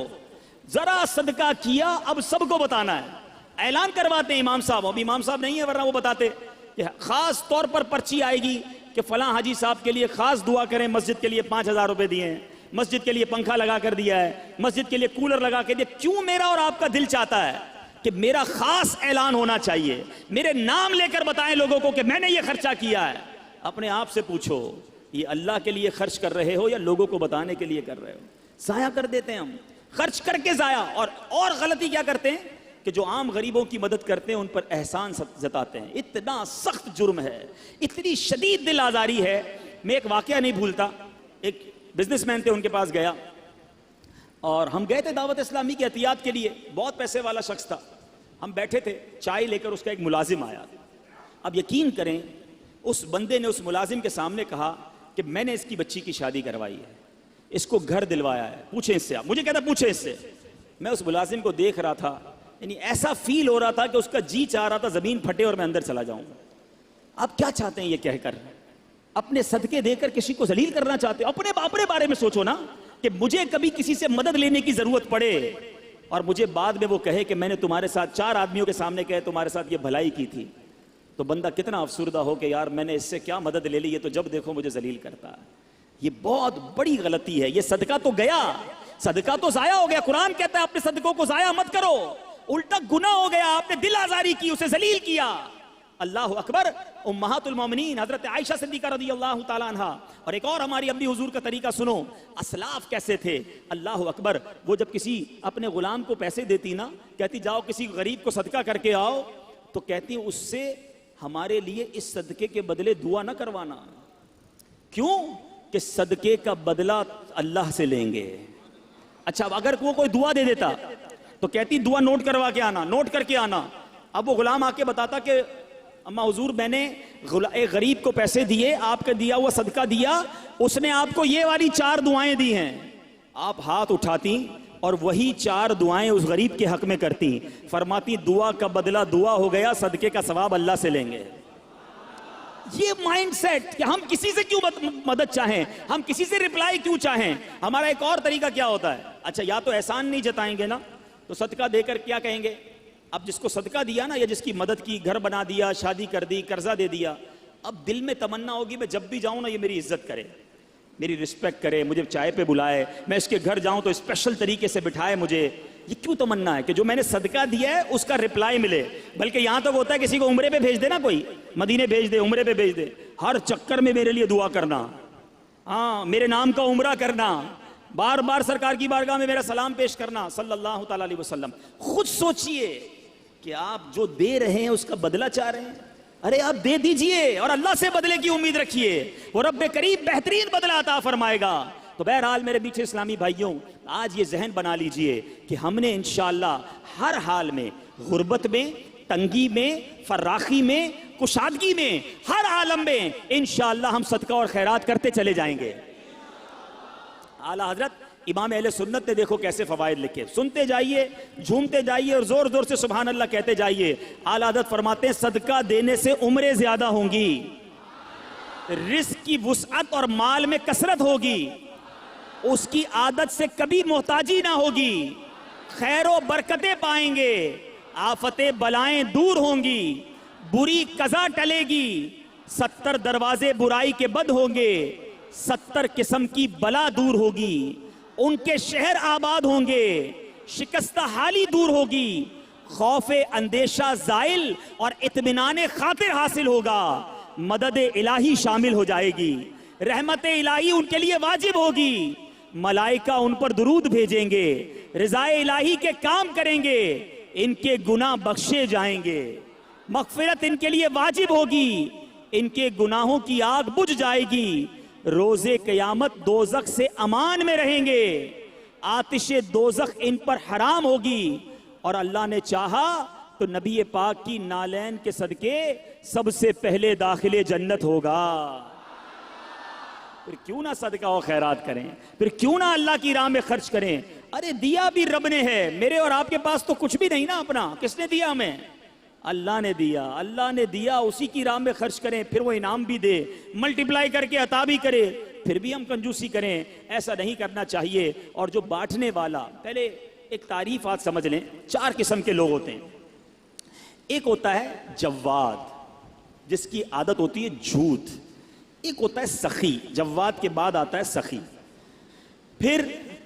जरा सदका किया, अब सबको बताना है। ऐलान करवाते हैं इमाम साहब, अब इमाम साहब नहीं है वरना वो बताते कि खास तौर पर पर्ची आएगी कि फलां हाजी साहब के लिए खास दुआ करें, मस्जिद के लिए 5,000 रुपए दिए हैं, मस्जिद के लिए पंखा लगा कर दिया है, मस्जिद के लिए कूलर लगा के दिया। क्यों मेरा और आपका दिल चाहता है कि मेरा खास ऐलान होना चाहिए, मेरे नाम लेकर बताएं लोगों को कि मैंने ये खर्चा किया है। अपने आप से पूछो, ये अल्लाह के लिए खर्च कर रहे हो या लोगों को बताने के लिए कर रहे हो? जाया कर देते हैं हम, खर्च करके जाया। और गलती क्या करते हैं कि जो आम गरीबों की मदद करते हैं उन पर एहसान जताते हैं। इतना सख्त जुर्म है, इतनी शदीद दिल आजारी है। मैं एक वाकया नहीं भूलता, एक बिजनेसमैन थे, उनके पास गया और हम गए थे दावत इस्लामी की एहतियात के लिए। बहुत पैसे वाला शख्स था, हम बैठे थे, चाय लेकर उसका एक मुलाजिम आया। अब यकीन करें, उस बंदे ने उस मुलाजिम के सामने कहा कि मैंने इसकी बच्ची की शादी करवाई है, इसको घर दिलवाया है, पूछे इससे। आप मुझे कहता पूछे इससे। मैं उस मुलाजिम को देख रहा था, यानी ऐसा फील हो रहा था कि उसका जी चाह रहा था जमीन फटे और मैं अंदर चला जाऊं। आप क्या चाहते हैं ये कहकर? अपने सदके देकर किसी को जलील करना चाहते हो? अपने बारे में सोचो ना। कि मुझे कभी किसी से मदद लेने की जरूरत पड़े और मुझे बाद में वो कहे कि मैंने तुम्हारे साथ 4 आदमियों के सामने कहे तुम्हारे साथ ये भलाई की थी, तो बंदा कितना अफसुर्दा हो कि यार मैंने इससे क्या मदद ले ली, ये तो जब देखो मुझे जलील करता है। ये बहुत बड़ी गलती है। ये सदका तो गया, सदका तो जाया हो गया। कुरान कहता है अपने सदकों को जाया मत करो, उल्टा गुनाह हो गया, आपने दिल आजारी की, उसे जलील किया। अल्लाह अकबर। उम्महातुल मोमिनीन हजरत आयशा सिद्दीका रज़ियल्लाहु ताला अन्हा, और एक और हमारी अम्मी हुजूर का तरीका सुनो, असलाफ कैसे थे। अल्लाह अकबर। वो जब किसी अपने गुलाम को पैसे देती ना, कहती जाओ किसी गरीब को सदका करके आओ, तो कहती उससे हमारे लिए इस सदके के बदले दुआ ना करवाना। क्यों? कि सदके का बदला अल्लाह से लेंगे। अच्छा, अब अगर वो कोई दुआ दे देता तो कहती दुआ नोट करवा के आना, नोट करके आना। अब वो गुलाम आके बताता कि अम्मा हुजूर मैंने एक गरीब को पैसे दिए, आपका दिया हुआ सदका दिया, उसने आपको ये वाली 4 दुआएं दी हैं। आप हाथ उठाती और वही 4 दुआएं उस गरीब के हक में करती, फरमाती दुआ का बदला दुआ हो गया, सदके का सवाब अल्लाह से लेंगे। ये माइंडसेट कि हम किसी से क्यों मदद चाहें, हम किसी से रिप्लाई क्यों चाहें। हमारा एक और तरीका क्या होता है, अच्छा या तो एहसान नहीं जताएंगे ना, तो सदका देकर क्या कहेंगे, अब जिसको सदका दिया ना या जिसकी मदद की, घर बना दिया, शादी कर दी, कर्जा दे दिया, अब दिल में तमन्ना होगी मैं जब भी जाऊं ना ये मेरी इज्जत करे, मेरी रिस्पेक्ट करे, मुझे चाय पे बुलाए, मैं इसके घर जाऊं तो स्पेशल तरीके से बिठाए मुझे। ये क्यों तमन्ना है कि जो मैंने सदका दिया है उसका रिप्लाई मिले। बल्कि यहां तक होता है किसी को उम्रे पे भेज दे ना, कोई मदीने भेज दे, उम्रे पे भेज दे, हर चक्कर में मेरे लिए दुआ करना, हाँ मेरे नाम का उम्रा करना, बार बार सरकार की बारगाह में मेरा सलाम पेश करना सल्लल्लाहु ताला अलैहि वसल्लम। खुद सोचिए कि आप जो दे रहे हैं उसका बदला चाह रहे हैं। अरे आप दे दीजिए और अल्लाह से बदले की उम्मीद रखिए, वो रब्बे करीब बेहतरीन बदला अता फरमाएगा। तो बहरहाल मेरे मीठे इस्लामी भाइयों, आज ये जहन बना लीजिए कि हमने इंशाअल्लाह हर हाल में, गुर्बत में, तंगी में, फर्राखी में, कुशादगी में, हर आलम में इंशाअल्लाह हम सदका और खैरात करते चले जाएंगे। आला हजरत इमाम अहले सुन्नत ने देखो कैसे फवायद लिखे, सुनते जाइए, झूमते जाइए और जोर जोर से सुभान अल्लाह कहते जाइए। आला हजरत फरमाते हैं सदका देने से उम्रें ज्यादा होंगी, रिस्क की वुसअत और माल में कसरत होगी, उसकी आदत से कभी मोहताजी ना होगी, खैरो बरकतें पाएंगे, आफतें बलाएं दूर होंगी, बुरी कज़ा टलेगी, 70 दरवाजे बुराई के बंद होंगे, 70 किस्म की बला दूर होगी, उनके शहर आबाद होंगे, शिकस्ता हाली दूर होगी, खौफे अंदेशा जाइल और इत्मीनान खातिर हासिल होगा, मदद इलाही शामिल हो जाएगी, रहमत इलाही उनके लिए वाजिब होगी, मलाइका उन पर दुरूद भेजेंगे, रिज़ाए इलाही के काम करेंगे, इनके गुनाह बख्शे जाएंगे, मगफिरत इनके लिए वाजिब होगी, इनके गुनाहों की आग बुझ जाएगी, रोजे कयामत दोजख से अमान में रहेंगे, आतिशे दोजख इन पर हराम होगी, और अल्लाह ने चाहा तो नबी पाक की नालैन के सदके सबसे पहले दाखिले जन्नत होगा। फिर क्यों ना सदका और खैरात करें, फिर क्यों ना अल्लाह की राह में खर्च करें। अरे दिया भी रब ने है, मेरे और आपके पास तो कुछ भी नहीं ना अपना, किसने दिया हमें? अल्लाह ने दिया, अल्लाह ने दिया, उसी की राह में खर्च करें, फिर वो इनाम भी दे, मल्टीप्लाई करके अता भी करे, फिर भी हम कंजूसी करें, ऐसा नहीं करना चाहिए। और जो बांटने वाला, पहले एक तारीफ आज समझ लें, 4 किस्म के लोग होते हैं। एक होता है जव्वाद, जिसकी आदत होती है झूठ। एक होता है सखी, जव्वाद के बाद आता है सखी। फिर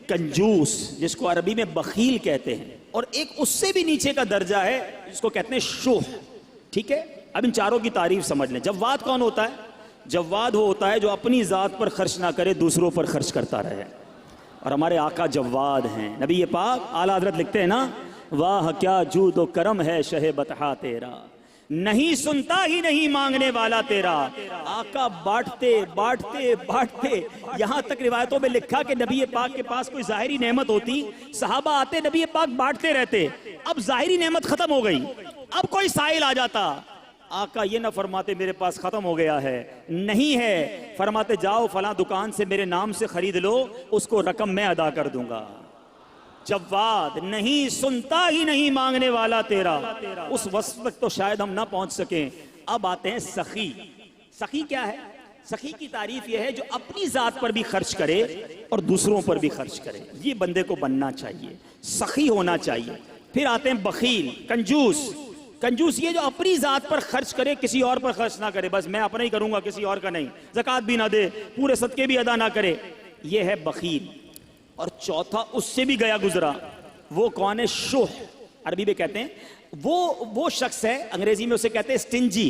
कंजूस, जिसको अरबी में बखील कहते हैं, और एक उससे भी नीचे का दर्जा है जिसको कहते हैं शुह। ठीक है, अब इन चारों की तारीफ समझ लें। जव्वाद कौन होता है? जव्वाद वो होता है जो अपनी जात पर खर्च ना करे, दूसरों पर खर्च करता रहे, और हमारे आका जव्वाद हैं। नबी ये पाक आला हज़रत लिखते हैं ना, वाह क्या जूद व करम है शहे बतहा तेरा, नहीं सुनता ही नहीं मांगने वाला तेरा। आका बांटते बांटते बांटते, यहां तक रिवायतों में लिखा कि नबी पाक के पास कोई जाहिरी नेमत होती, सहाबा आते, नबी पाक बांटते रहते। अब जाहिरी नेमत खत्म हो गई, अब कोई साइल आ जाता, आका ये ना फरमाते मेरे पास खत्म हो गया है, नहीं है, फरमाते जाओ फलां दुकान से मेरे नाम से खरीद लो, उसको रकम मैं अदा कर दूंगा। जव्वाद, नहीं सुनता ही नहीं मांगने वाला तेरा। उस वस्फ तक तो शायद हम ना पहुंच सकें। अब आते हैं सखी। सखी क्या है? सखी की तारीफ यह है जो अपनी जात पर भी खर्च करे और दूसरों पर भी खर्च करे। ये बंदे को बनना चाहिए, सखी होना चाहिए। फिर आते हैं बखील, कंजूस। कंजूस ये जो अपनी जात पर खर्च करे, किसी और पर खर्च ना करे, बस मैं अपना ही करूंगा, किसी और का नहीं, ज़कात भी ना दे, पूरे सदके भी अदा ना करे, ये है बखील। और चौथा उससे भी गया गुजरा, वो कौन है? शुह, अरबी में कहते हैं वो शख्स है, अंग्रेजी में उसे कहते हैं स्टिंजी।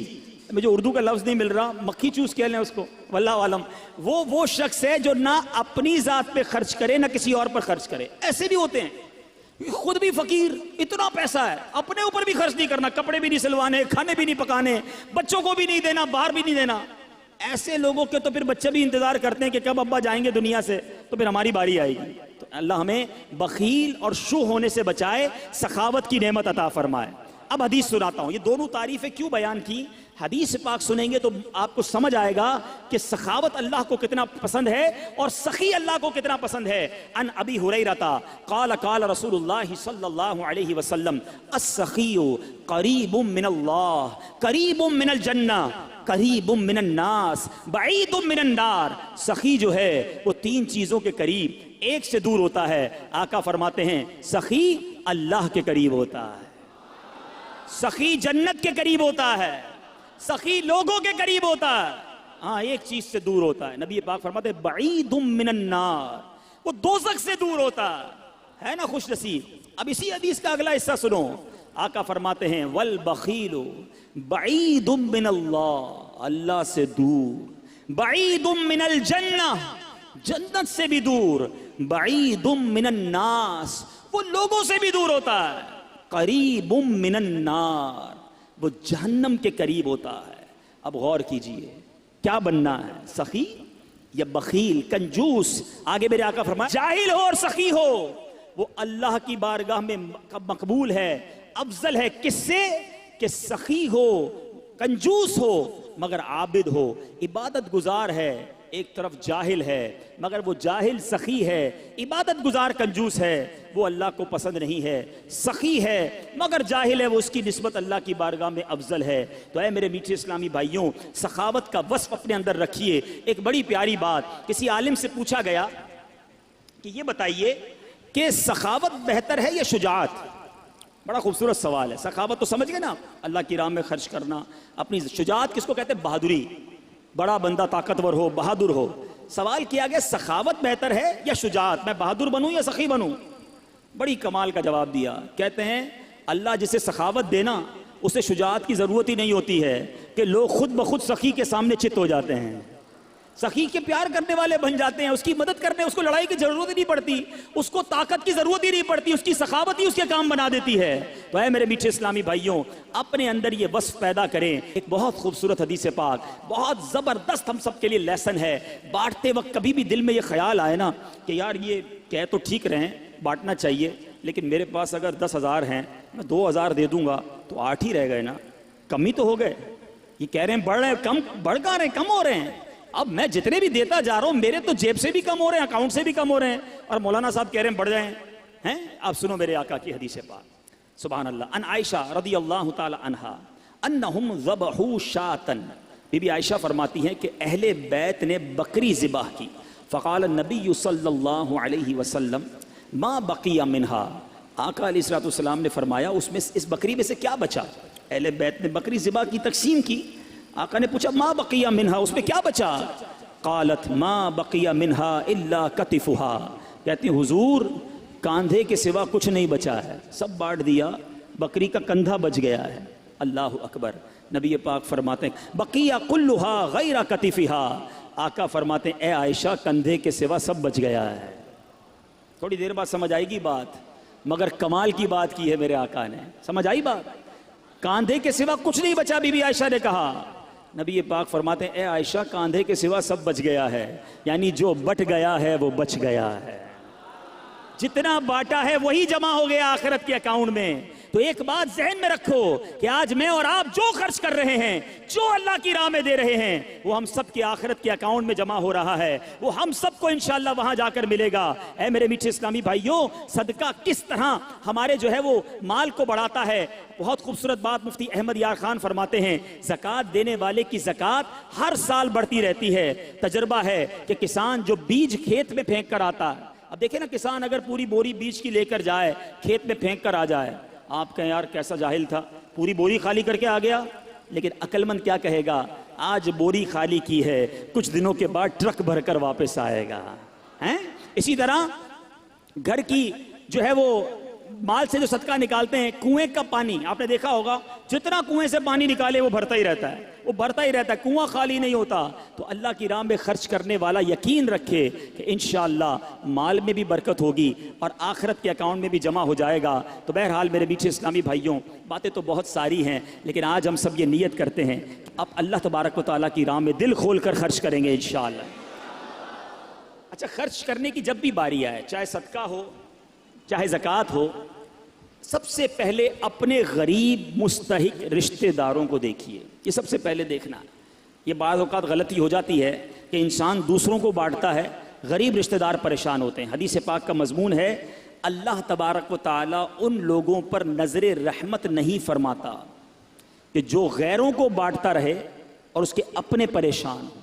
मुझे उर्दू का लफ्ज नहीं मिल रहा, मक्खी चूस कह लें उसको, वल्लाह आलम। वो शख्स है जो ना अपनी जात पे खर्च करे ना किसी और पर खर्च करे। ऐसे भी होते हैं, खुद भी फकीर, इतना पैसा है, अपने ऊपर भी खर्च नहीं करना, कपड़े भी नहीं सिलवाने, खाने भी नहीं पकाने, बच्चों को भी नहीं देना, बाहर भी नहीं देना। ऐसे लोगों के तो फिर बच्चे भी इंतजार करते हैं कि कब अब्बा जाएंगे दुनिया से, तो फिर हमारी बारी आएगी। तो अल्लाह हमें बखील और शू होने से बचाए, सखावत की नेमत अता फरमाए। अब हदीस सुनाता हूं, ये दोनों तारीफें क्यों बयान की, हदीस पाक सुनेंगे तो आपको समझ आएगा कि सखावत अल्लाह को कितना पसंद है और सखी अल्लाह को कितना पसंद है। अन अबी हुरैरा क़ाल क़ाल रसूलुल्लाह सल्लल्लाहु अलैहि वसल्लम अस्सखीयु क़रीबुम मिनल्लाह क़रीबुम मिनल जन्नह क़रीबुम मिनन नास बईदुम मिनन नार। सखी जो है वो तीन चीजों के करीब, एक से दूर होता है। आका फरमाते हैं सखी अल्लाह के करीब होता है, सखी जन्नत के करीब होता है, सखी लोगों के करीब होता है। हाँ, एक चीज से दूर होता है। नबी पाक फरमाते हैं बईदुम मिनन नार, वो दोज़ख से दूर होता है ना, खुश नसीब। अब इसी हदीस का अगला हिस्सा सुनो, आका फरमाते हैं वल बखीलु बईदुम मिनल्लाह, अल्लाह से दूर, बईदुम मिनल जन्नह, जन्नत से भी दूर, बईदुम मिनन नास, वो लोगों से भी दूर होता है, करीबुम मिनन नार, वो जहन्नम के करीब होता है। अब गौर कीजिए, क्या बनना है, सखी या बखील, कंजूस? आगे मेरे आका फरमाए जाहिल हो और सखी हो, वो अल्लाह की बारगाह में मकबूल है, अफजल है। किससे? कि सखी हो, कंजूस हो मगर आबिद हो, इबादत गुजार है, एक तरफ जाहिल है मगर वो जाहिल सखी है, इबादत गुजार कंजूस है, वो अल्लाह को पसंद नहीं है। सखी है मगर जाहिल है, वो उसकी निस्बत अल्लाह की बारगाह में अफजल है। तो ऐ मेरे मीठे इस्लामी भाइयों, सखावत का वस्फ अपने अंदर रखिए। एक बड़ी प्यारी बात, किसी आलिम से पूछा गया कि ये बताइए कि सखावत बेहतर है या शुजाअत? बड़ा खूबसूरत सवाल है। सखावत तो समझ गए ना, अल्लाह की राह में खर्च करना, अपनी। शुजाअत किसको कहते हैं? बहादुरी, बड़ा बंदा ताकतवर हो, बहादुर हो। सवाल किया गया सखावत बेहतर है या शुजाअत, मैं बहादुर बनूं या सखी बनूं? बड़ी कमाल का जवाब दिया। कहते हैं अल्लाह जिसे सखावत देना उसे शुजाअत की जरूरत ही नहीं होती है कि लोग खुद ब खुद सखी के सामने चित हो जाते हैं, सखी के प्यार करने वाले बन जाते हैं, उसकी मदद करने, उसको लड़ाई की जरूरत ही नहीं पड़ती, उसको ताकत की जरूरत ही नहीं पड़ती, उसकी सखावत ही उसके काम बना देती है। तो है मेरे मीठे इस्लामी भाइयों, अपने अंदर ये वस्फ पैदा करें। एक बहुत खूबसूरत हदीस पाक, बहुत जबरदस्त हम सब के लिए लेसन है। बांटते वक्त कभी भी दिल में ये ख्याल आए ना कि यार ये कह तो ठीक रहे हैं, बांटना चाहिए, लेकिन मेरे पास अगर 10,000 हैं, मैं 2,000 दे दूंगा तो 8 ही रह गए ना, कम ही तो हो गए। ये कह रहे हैं बढ़ रहे हैं, कम बढ़ कहाँ रहे हैं, कम हो रहे हैं। अब मैं जितने भी देता जा रहा हूं, मेरे तो जेब से भी कम हो रहे हैं, अकाउंट से भी कम हो रहे हैं, और मौलाना साहब कह रहे हैं बढ़ जाएं हैं। आप सुनो मेरे आका की हदीस पाक, सुभान अल्लाह। अन आयशा रदियल्लाहु ताला अन्हा अन्नहुम ज़बहू शातन, बीबी आयशा फरमाती हैं कि अहले बैत ने बकरी ज़िबाह की। फ़क़ाल नबी सल्लल्लाहु अलैहि वसल्लम मा बक़िया मिन्हा, आका अलैहिस्सलाम ने फरमाया उसमें इस बकरी में से क्या बचा। अहले बैत ने बकरी ज़िबाह की, तकसीम की। आका ने पूछा मा बक़िया मिन्हा, उसमें क्या बचा? क़ालत मा बक़िया मिन्हा इल्ला कतिफ़ुहा, कहती हुजूर कांधे के सिवा कुछ नहीं बचा है, सब बांट दिया, बकरी का कंधा बच गया है। अल्लाह अकबर। नबी पाक फरमाते हैं बक़िया कुल्लुहा गैरा कतिफ़िहा, आका फरमाते हैं ए आयशा कंधे के सिवा सब बच गया है। थोड़ी देर बाद समझ आएगी बात, मगर कमाल की बात की है मेरे आका ने। समझ आई बात? कांधे के सिवा कुछ नहीं बचा, बीबी आयशा ने कहा। नबी पाक फरमाते हैं ए आयशा कांधे के सिवा सब बच गया है, यानी जो बट गया है वो बच गया है, जितना बांटा है वही जमा हो गया आखिरत के अकाउंट में। तो एक बात जहन में रखो कि आज मैं और आप जो खर्च कर रहे हैं, जो अल्लाह की राह में दे रहे हैं, वो हम सब की आखिरत के अकाउंट में जमा हो रहा है, वो हम सबको इंशाअल्लाह वहां जाकर मिलेगा। ऐ मेरे मीठे इस्लामी भाइयों, सदका किस तरह हमारे जो है वो माल को बढ़ाता है। बहुत खूबसूरत बात मुफ्ती अहमद यार खान फरमाते हैं, ज़कात देने वाले की ज़कात हर साल बढ़ती रहती है। तजर्बा है कि किसान जो बीज खेत में फेंक कर आता है, अब देखें ना, किसान अगर पूरी बोरी बीज की लेकर जाए, खेत में फेंक कर आ जाए, आप कहें यार कैसा जाहिल था, पूरी बोरी खाली करके आ गया। लेकिन अक्लमंद क्या कहेगा, आज बोरी खाली की है, कुछ दिनों के बाद ट्रक भरकर वापस आएगा। हैं? इसी तरह घर की जो है वो माल से जो सदका निकालते हैं, कुएं का पानी आपने देखा होगा, जितना कुएं से पानी निकाले वो भरता ही रहता है, वो भरता ही रहता है, कुआं खाली नहीं होता। तो अल्लाह की राह में खर्च करने वाला यकीन रखे कि इंशाअल्लाह माल में भी बरकत होगी और आखिरत के अकाउंट में भी जमा हो जाएगा। तो बहरहाल मेरे मीठे इस्लामी भाइयों, बातें तो बहुत सारी हैं, लेकिन आज हम सब ये नियत करते हैं कि अब अल्लाह तबारक व तआला की राह में दिल खोल कर खर्च करेंगे इंशाअल्लाह। अच्छा, खर्च करने की जब भी बारी आए, चाहे सदका हो चाहे ज़कात हो, सबसे पहले अपने गरीब मुस्तहिक रिश्तेदारों को देखिए। ये सबसे पहले देखना। ये बाज़ औक़ात गलती हो जाती है कि इंसान दूसरों को बांटता है, गरीब रिश्तेदार परेशान होते हैं। हदीस पाक का मज़मून है, अल्लाह तबारक व तआला उन लोगों पर नज़र रहमत नहीं फरमाता कि जो गैरों को बांटता रहे और उसके अपने परेशान हो।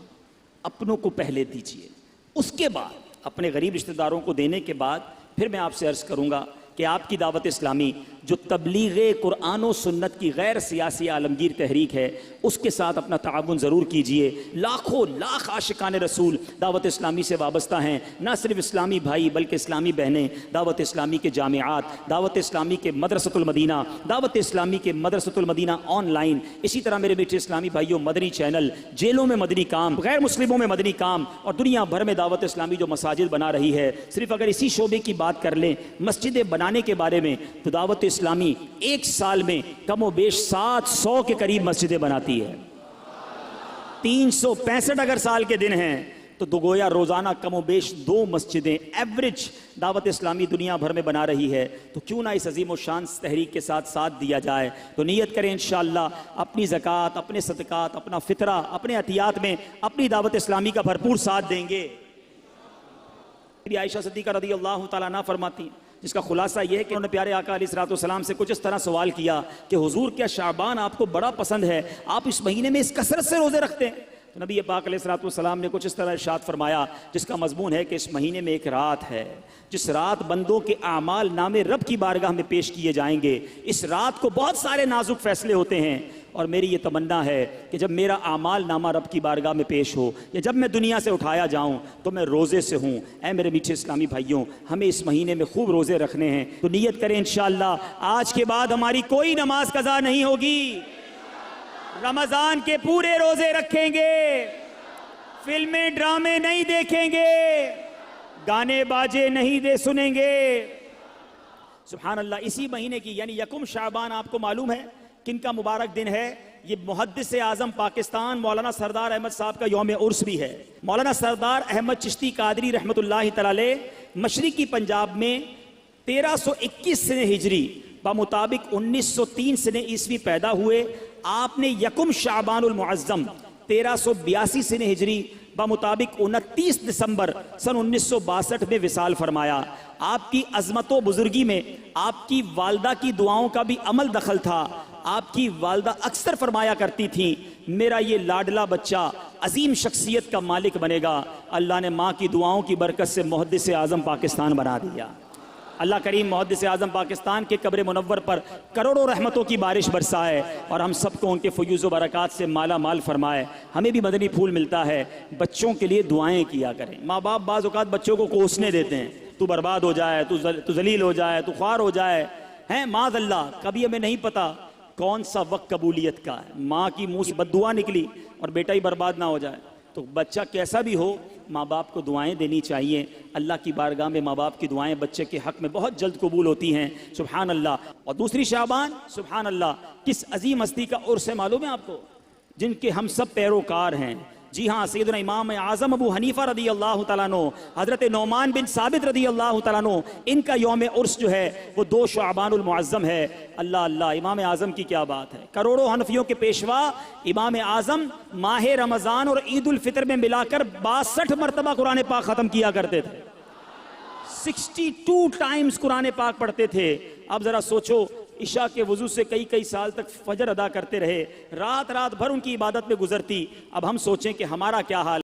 अपनों को पहले दीजिए, उसके बाद अपने गरीब रिश्तेदारों को देने के बाद फिर मैं आपसे अर्ज़ करूँगा कि आपकी दावत इस्लामी जो तबलीग कुरान और सुन्नत की गैर सियासी आलमगीर तहरीक है, उसके साथ अपना ताउन ज़रूर कीजिए। लाखों लाख आशिकान रसूल दावत इस्लामी से वाबस्ता हैं, ना सिर्फ इस्लामी भाई बल्कि इस्लामी बहनें, दावत इस्लामी के जामियात, दावत इस्लामी के मदरसतुल मदीना, दावत इस्लामी के मदरसतुल मदीना ऑनलाइन, इसी तरह मेरे बेटे इस्लामी भाइयों मदनी चैनल, जेलों में मदनी काम, गैर मुस्लिमों में मदनी काम, और दुनिया भर में दावत इस्लामी जो मसाजिद बना रही है। सिर्फ अगर इसी शोबे की बात कर लें, मस्जिदें बनाने के बारे में, तो दावत इस्लामी एक साल में कमो बेश 700 के करीब मस्जिदें बनाती है। 365 अगर साल के दिन हैं तो दो गोया रोजाना कमो बेश 2 मस्जिदें एवरेज दावत इस्लामी दुनिया भर में बना रही है। तो क्यों ना इस अजीम शान तहरीक के साथ साथ दिया जाए। तो नियत करें इंशाअल्लाह अपनी ज़कात, अपने सदकात, अपना फितरा, अपने अतियात में अपनी दावत इस्लामी का भरपूर साथ देंगे। आयशा सिद्दीक़ा रज़ियल्लाहु ताला अन्हा फरमाती हैं, जिसका खुलासा यह है कि उन्होंने प्यारे आका अलैहिस्सलाम से कुछ इस तरह सवाल किया कि हुजूर क्या शाबान आपको बड़ा पसंद है, आप इस महीने में इस कसरत से रोज़े रखते हैं? तो नबी पाक अलैहिस्सलाम ने कुछ इस तरह इरशाद फरमाया, जिसका मजमून है कि इस महीने में एक रात है जिस रात बंदों के आमाल नामे रब की बारगाह में पेश किए जाएंगे। इस रात को बहुत सारे नाजुक फैसले होते हैं और मेरी ये तमन्ना है कि जब मेरा आमाल नामा रब की बारगाह में पेश हो या जब मैं दुनिया से उठाया जाऊं तो मैं रोज़े से हूं। ऐ मेरे मीठे इस्लामी भाइयों, हमें इस महीने में खूब रोज़े रखने हैं। तो नियत करें इंशाअल्लाह आज के बाद हमारी कोई नमाज कज़ा नहीं होगी। रमज़ान के पूरे रोज़े रखेंगे, फिल्में ड्रामे नहीं देखेंगे, गाने बाजे नहीं दे सुनेंगे। सुभान अल्लाह। इसी महीने की यानी यकुम शाबान आपको मालूम है किनका मुबारक दिन है? ये मुहद्दिस आज़म पाकिस्तान मौलाना सरदार अहमद साहब का यौम उर्स भी है। मौलाना सरदार अहमद चिश्ती कादरी रहमतुल्लाहि तआला अलैह मशरिकी पंजाब में 1321 सने हिजरी बामुताबिक 1903 सने ईस्वी पैदा हुए। आपने यकुम शाबानुल मुअज्जम 1382 सने हिजरी बामुताबिक 29 दिसंबर सन 1962 में विसाल फरमाया। आपकी अजमत व बुजुर्गी में आपकी वालदा की दुआओं का भी अमल दखल था। आपकी वालदा अक्सर फरमाया करती थी, मेरा ये लाडला बच्चा अजीम शख्सियत का मालिक बनेगा। अल्लाह ने माँ की दुआओं की बरकत से मुहद्दिस आज़म पाकिस्तान बना दिया। अल्लाह करीम मुहद्दिस आज़म पाकिस्तान के कब्र मुनव्वर पर करोड़ों रहमतों की बारिश बरसाए और हम सबको उनके फयूज़ व बरक़ात से माला माल फरमाए। हमें भी मदनी फूल मिलता है। बच्चों के लिए दुआएं किया करें। माँ बाप बाज़ औक़ात बच्चों को कोसने देते हैं, तू बर्बाद हो जाए, तू जलील हो जाए, तू ख्वार हो जाए, हैं माज़अल्लाह। कभी हमें नहीं पता कौन सा वक्त कबूलियत का है। माँ की मुँह से बद्दुआ निकली और बेटा ही बर्बाद ना हो जाए। तो बच्चा कैसा भी हो, माँ बाप को दुआएं देनी चाहिए। अल्लाह की बारगाह में माँ बाप की दुआएं बच्चे के हक़ में बहुत जल्द कबूल होती हैं। सुभान अल्लाह। और दूसरी शाबान, सुभान अल्लाह, किस अजीम हस्ती का उर्स है मालूम है आपको? जिनके हम सब पैरोकार हैं। जी हाँ, सैयदना इमाम आज़म अबू हनीफा रदी अल्लाह तआला अन्हु, हज़रत नौमान बिन साबित रदी अल्लाह तआला अन्हु, इनका यौम उर्स जो है वो 2 शाबानुल मुअज़्ज़म है। अल्लाह अल्लाह, इमाम आज़म की क्या बात है। करोड़ों हनफियों के पेशवा इमाम आज़म माह रमज़ान और ईद उल फितर में मिलाकर 62 मरतबा कुरान पाक ख़त्म किया करते थे। 62 टाइम्स कुरान पाक पढ़ते थे। अब ज़रा सोचो, इशा के वजू से कई कई साल तक फजर अदा करते रहे, रात रात भर उनकी इबादत में गुजरती। अब हम सोचें कि हमारा क्या हाल